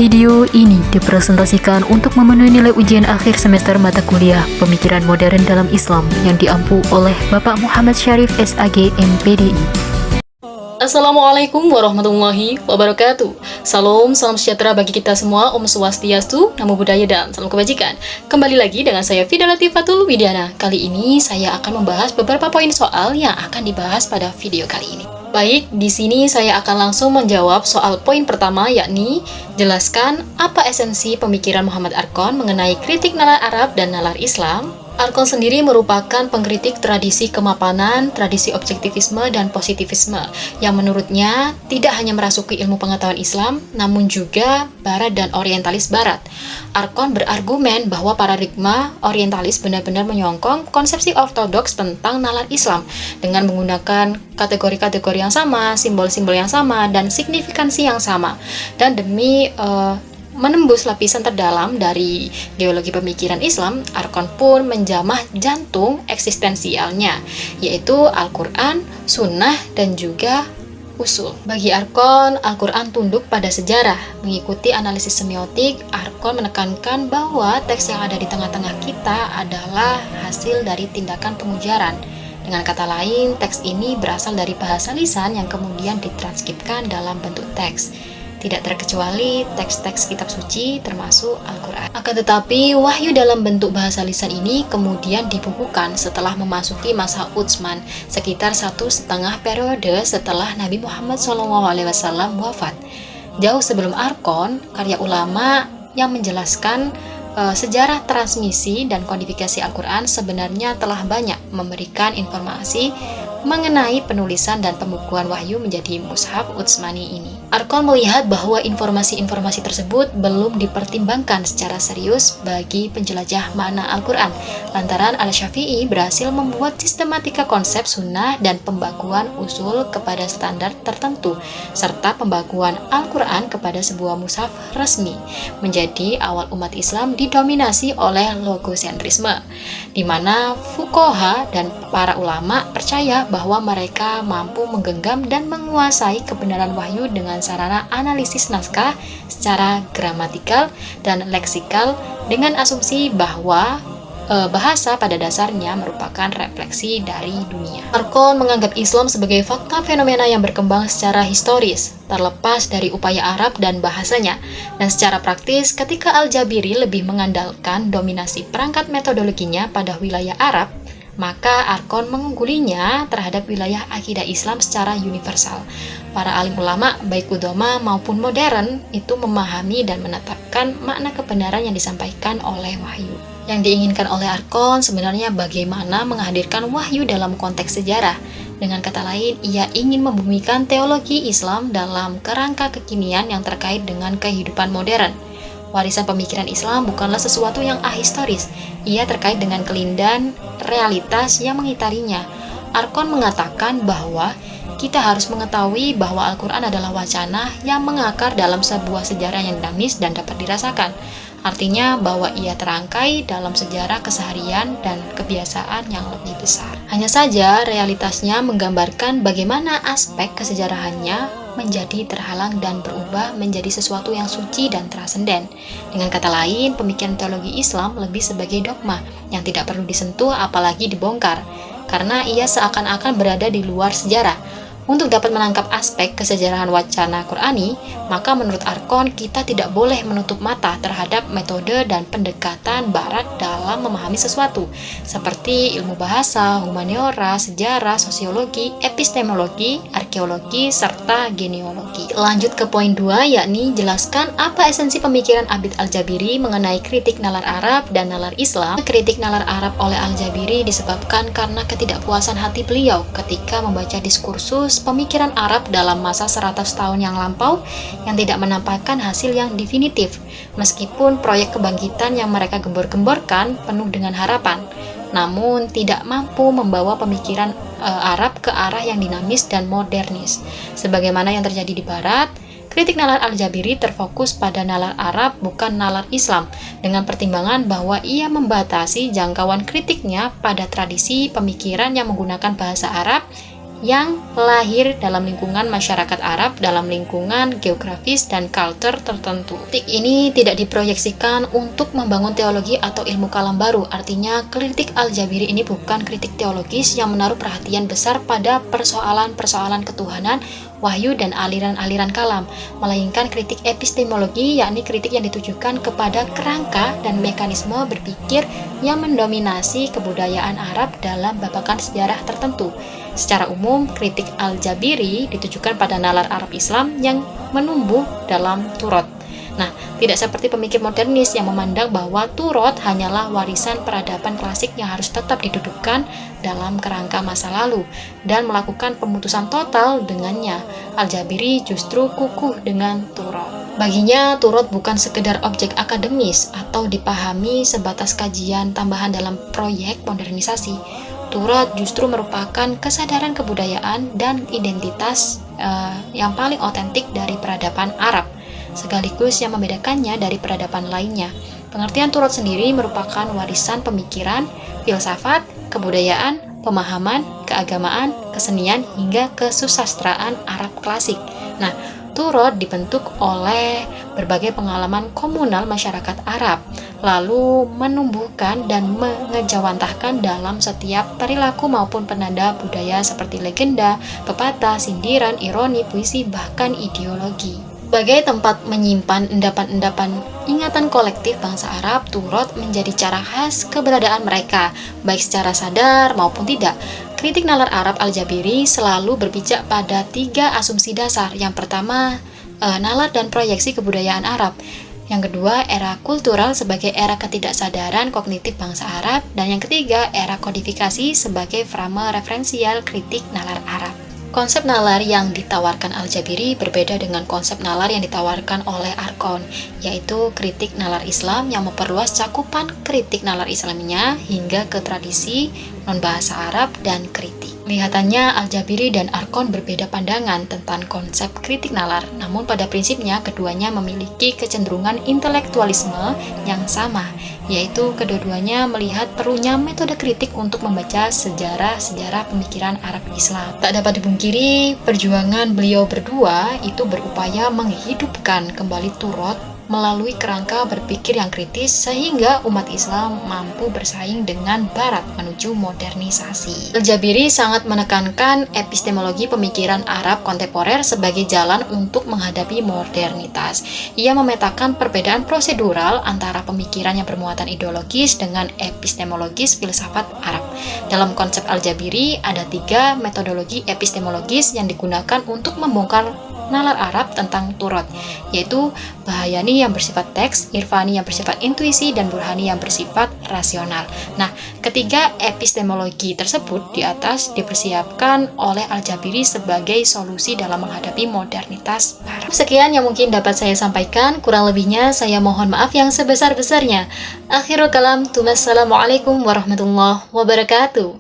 Video ini dipresentasikan untuk memenuhi nilai ujian akhir semester mata kuliah Pemikiran Modern dalam Islam yang diampu oleh Bapak Muhammad Syarif SAG MPDI. Assalamualaikum warahmatullahi wabarakatuh. Salam sejahtera bagi kita semua. Om Swastiastu, Namo Buddhaya dan salam kebajikan. Kembali lagi dengan saya Fida Latifatul Widiana. Kali ini saya akan membahas beberapa poin soal yang akan dibahas pada video kali ini. Baik, di sini saya akan langsung menjawab soal poin pertama, yakni jelaskan apa esensi pemikiran Muhammad Arqon mengenai kritik nalar Arab dan nalar Islam. Arqon sendiri merupakan pengkritik tradisi kemapanan, tradisi objektivisme, dan positivisme yang menurutnya tidak hanya merasuki ilmu pengetahuan Islam, namun juga Barat dan Orientalis Barat. Arqon berargumen bahwa paradigma Orientalis benar-benar menyongkong konsepsi ortodoks tentang nalar Islam dengan menggunakan kategori-kategori yang sama, simbol-simbol yang sama, dan signifikansi yang sama. Dan demi menembus lapisan terdalam dari geologi pemikiran Islam, Arqon pun menjamah jantung eksistensialnya, yaitu Al-Quran, Sunnah, dan juga usul. Bagi Arqon, Al-Quran tunduk pada sejarah. Mengikuti analisis semiotik, Arqon menekankan bahwa teks yang ada di tengah-tengah kita adalah hasil dari tindakan pengujaran. Dengan kata lain, teks ini berasal dari bahasa lisan yang kemudian ditranskripsikan dalam bentuk teks. Tidak terkecuali teks-teks kitab suci termasuk Al-Quran. Akan tetapi, wahyu dalam bentuk bahasa lisan ini kemudian dibukukan setelah memasuki masa Utsman, sekitar 1,5 periode setelah Nabi Muhammad SAW wafat. Jauh sebelum Arqon, karya ulama yang menjelaskan sejarah transmisi dan kodifikasi Al-Quran sebenarnya telah banyak memberikan informasi mengenai penulisan dan pembukuan wahyu menjadi Mushaf Utsmani ini. Arqon melihat bahwa informasi-informasi tersebut belum dipertimbangkan secara serius bagi penjelajah makna Al-Quran, lantaran Al-Syafi'i berhasil membuat sistematika konsep sunnah dan pembakuan usul kepada standar tertentu, serta pembakuan Al-Quran kepada sebuah mushaf resmi, menjadi awal umat Islam didominasi oleh logosentrisme, di mana fuqaha dan para ulama percaya bahwa mereka mampu menggenggam dan menguasai kebenaran wahyu dengan sarana analisis naskah secara gramatikal dan leksikal dengan asumsi bahwa bahasa pada dasarnya merupakan refleksi dari dunia. Arqon menganggap Islam sebagai fakta fenomena yang berkembang secara historis, terlepas dari upaya Arab dan bahasanya. Dan secara praktis, ketika Al-Jabiri lebih mengandalkan dominasi perangkat metodologinya pada wilayah Arab, maka Arqon mengunggulinya terhadap wilayah akidah Islam secara universal. Para alim ulama, baik kudoma maupun modern, itu memahami dan menetapkan makna kebenaran yang disampaikan oleh wahyu. Yang diinginkan oleh Arqon sebenarnya bagaimana menghadirkan wahyu dalam konteks sejarah. Dengan kata lain, ia ingin membumikan teologi Islam dalam kerangka kekinian yang terkait dengan kehidupan modern. Warisan pemikiran Islam bukanlah sesuatu yang ahistoris. Ia terkait dengan kelindan realitas yang mengitarinya. Arqon mengatakan bahwa kita harus mengetahui bahwa Al-Quran adalah wacana yang mengakar dalam sebuah sejarah yang dinamis dan dapat dirasakan. Artinya bahwa ia terangkai dalam sejarah keseharian dan kebiasaan yang lebih besar. Hanya saja realitasnya menggambarkan bagaimana aspek kesejarahannya menjadi terhalang dan berubah menjadi sesuatu yang suci dan trasenden. Dengan kata lain, pemikiran teologi Islam lebih sebagai dogma yang tidak perlu disentuh apalagi dibongkar, karena ia seakan-akan berada di luar sejarah. Untuk dapat menangkap aspek kesejarahan wacana Qur'ani, maka menurut Arqon kita tidak boleh menutup mata terhadap metode dan pendekatan Barat dalam memahami sesuatu, seperti ilmu bahasa, humaniora, sejarah, sosiologi, epistemologi, arkeologi, serta genealogi. Lanjut ke poin 2, yakni jelaskan apa esensi pemikiran Abid Al-Jabiri mengenai kritik nalar Arab dan nalar Islam. Kritik nalar Arab oleh Al-Jabiri disebabkan karena ketidakpuasan hati beliau ketika membaca diskursus pemikiran Arab dalam masa 100 tahun yang lampau yang tidak menampakkan hasil yang definitif, meskipun proyek kebangkitan yang mereka gembor-gemborkan penuh dengan harapan, namun tidak mampu membawa pemikiran Arab ke arah yang dinamis dan modernis. Sebagaimana yang terjadi di Barat, kritik nalar Al-Jabiri terfokus pada nalar Arab bukan nalar Islam, dengan pertimbangan bahwa ia membatasi jangkauan kritiknya pada tradisi pemikiran yang menggunakan bahasa Arab yang lahir dalam lingkungan masyarakat Arab, dalam lingkungan geografis dan culture tertentu. Kritik ini tidak diproyeksikan untuk membangun teologi atau ilmu kalam baru. Artinya, kritik Al-Jabiri ini bukan kritik teologis yang menaruh perhatian besar pada persoalan-persoalan ketuhanan, wahyu, dan aliran-aliran kalam, melainkan kritik epistemologi, yakni kritik yang ditujukan kepada kerangka dan mekanisme berpikir yang mendominasi kebudayaan Arab dalam babakan sejarah tertentu. Secara umum, kritik Al-Jabiri ditujukan pada nalar Arab Islam yang menumbuh dalam Turot. Nah, tidak seperti pemikir modernis yang memandang bahwa Turot hanyalah warisan peradaban klasik yang harus tetap didudukkan dalam kerangka masa lalu dan melakukan pemutusan total dengannya. Al-Jabiri justru kukuh dengan Turot. Baginya, Turot bukan sekedar objek akademis atau dipahami sebatas kajian tambahan dalam proyek modernisasi. Turot justru merupakan kesadaran kebudayaan dan identitas yang paling otentik dari peradaban Arab, sekaligus yang membedakannya dari peradaban lainnya. Pengertian Turot sendiri merupakan warisan pemikiran, filsafat, kebudayaan, pemahaman, keagamaan, kesenian, hingga kesusastraan Arab klasik. Nah, Turot dibentuk oleh berbagai pengalaman komunal masyarakat Arab, lalu menumbuhkan dan mengejawantahkan dalam setiap perilaku maupun penanda budaya seperti legenda, pepatah, sindiran, ironi, puisi, bahkan ideologi. Sebagai tempat menyimpan endapan-endapan ingatan kolektif bangsa Arab, Turot menjadi cara khas keberadaan mereka, baik secara sadar maupun tidak. Kritik nalar Arab Al-Jabiri selalu berpijak pada 3 asumsi dasar. Yang pertama, nalar dan proyeksi kebudayaan Arab. Yang kedua, era kultural sebagai era ketidaksadaran kognitif bangsa Arab. Dan yang ketiga, era kodifikasi sebagai frame referensial kritik nalar Arab. Konsep nalar yang ditawarkan Al-Jabiri berbeda dengan konsep nalar yang ditawarkan oleh Arkon, yaitu kritik nalar Islam yang memperluas cakupan kritik nalar Islamnya hingga ke tradisi, non-bahasa Arab, dan kritik. Kelihatannya Al-Jabiri dan Arkon berbeda pandangan tentang konsep kritik nalar, namun pada prinsipnya keduanya memiliki kecenderungan intelektualisme yang sama, yaitu kedua-duanya melihat perlunya metode kritik untuk membaca sejarah-sejarah pemikiran Arab Islam. Tak dapat dipungkiri, perjuangan beliau berdua itu berupaya menghidupkan kembali Turot melalui kerangka berpikir yang kritis sehingga umat Islam mampu bersaing dengan Barat menuju modernisasi. Al-Jabiri sangat menekankan epistemologi pemikiran Arab kontemporer sebagai jalan untuk menghadapi modernitas. Ia memetakan perbedaan prosedural antara pemikiran yang bermuatan ideologis dengan epistemologis filsafat Arab. Dalam konsep Al-Jabiri ada 3 metodologi epistemologis yang digunakan untuk membongkar nalar Arab tentang Turot, yaitu Bahayani yang bersifat teks, Irfani yang bersifat intuisi, dan Burhani yang bersifat rasional. Nah, ketiga epistemologi tersebut di atas dipersiapkan oleh Al-Jabiri sebagai solusi dalam menghadapi modernitas Barat. Sekian yang mungkin dapat saya sampaikan, kurang lebihnya saya mohon maaf yang sebesar-besarnya. Akhirul kalam, Assalamualaikum warahmatullahi wabarakatuh.